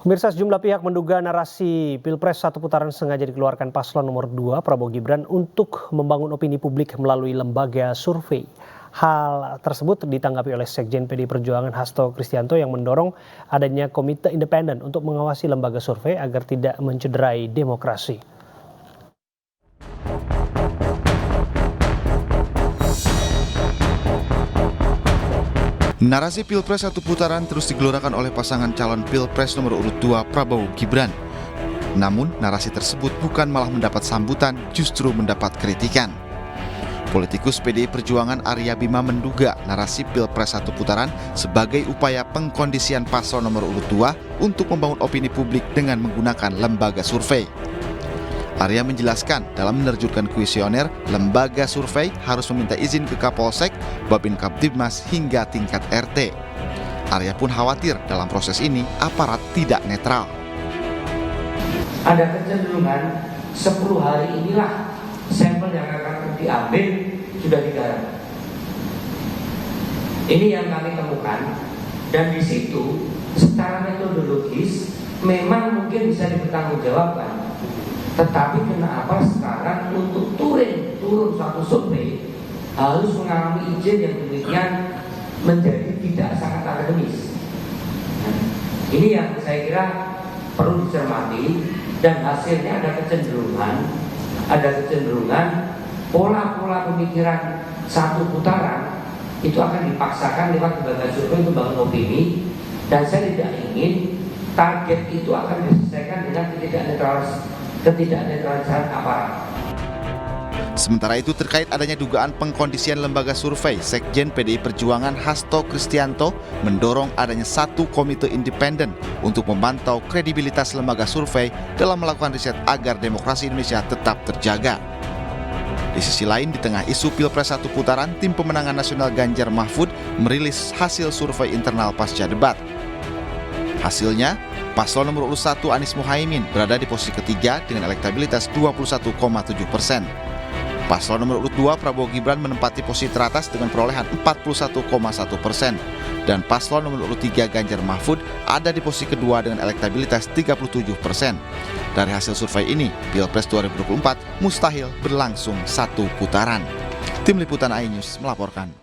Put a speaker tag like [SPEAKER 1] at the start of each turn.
[SPEAKER 1] Pemirsa, sejumlah pihak menduga narasi Pilpres satu putaran sengaja dikeluarkan paslon nomor 2 Prabowo Gibran untuk membangun opini publik melalui lembaga survei. Hal tersebut ditanggapi oleh Sekjen PDI Perjuangan Hasto Kristianto yang mendorong adanya komite independen untuk mengawasi lembaga survei agar tidak mencederai demokrasi.
[SPEAKER 2] Narasi Pilpres satu putaran terus digelorakan oleh pasangan calon Pilpres nomor urut 2 Prabowo Gibran. Namun narasi tersebut bukan malah mendapat sambutan, justru mendapat kritikan. Politikus PDI Perjuangan Arya Bima menduga narasi Pilpres satu putaran sebagai upaya pengkondisian paslon nomor urut 2 untuk membangun opini publik dengan menggunakan lembaga survei. Arya menjelaskan dalam menerjunkan kuesioner, lembaga survei harus meminta izin ke Kapolsek, Babin Kaptibmas hingga tingkat RT. Arya pun khawatir dalam proses ini aparat tidak netral.
[SPEAKER 3] Ada kecenderungan 10 hari inilah sampel yang akan diambil sudah digarap. Ini yang kami temukan, dan di situ secara metodologis memang mungkin bisa dipertanggungjawabkan. Tetapi kenapa sekarang untuk turun suatu survei harus mengalami izin yang demikian menjadi tidak sangat akademis. Nah, ini yang saya kira perlu dicermati, dan hasilnya ada kecenderungan pola-pola pemikiran satu putaran itu akan dipaksakan lewat lembaga survei untuk membangun opini, dan saya tidak ingin target itu akan diselesaikan dengan ketidaknetralisan aparat.
[SPEAKER 2] Sementara itu terkait adanya dugaan pengkondisian lembaga survei, Sekjen PDI Perjuangan Hasto Kristianto mendorong adanya satu komite independen untuk memantau kredibilitas lembaga survei dalam melakukan riset agar demokrasi Indonesia tetap terjaga. Di sisi lain, di tengah isu Pilpres satu putaran, tim pemenangan nasional Ganjar Mahfud merilis hasil survei internal pasca debat. Hasilnya, paslon nomor urut 1 Anies Muhaimin berada di posisi ketiga dengan elektabilitas 21,7%. Paslon nomor urut 2 Prabowo Gibran menempati posisi teratas dengan perolehan 41,1%. Dan paslon nomor urut 3 Ganjar Mahfud ada di posisi kedua dengan elektabilitas 37%. Dari hasil survei ini, Pilpres 2024 mustahil berlangsung satu putaran. Tim Liputan iNews melaporkan.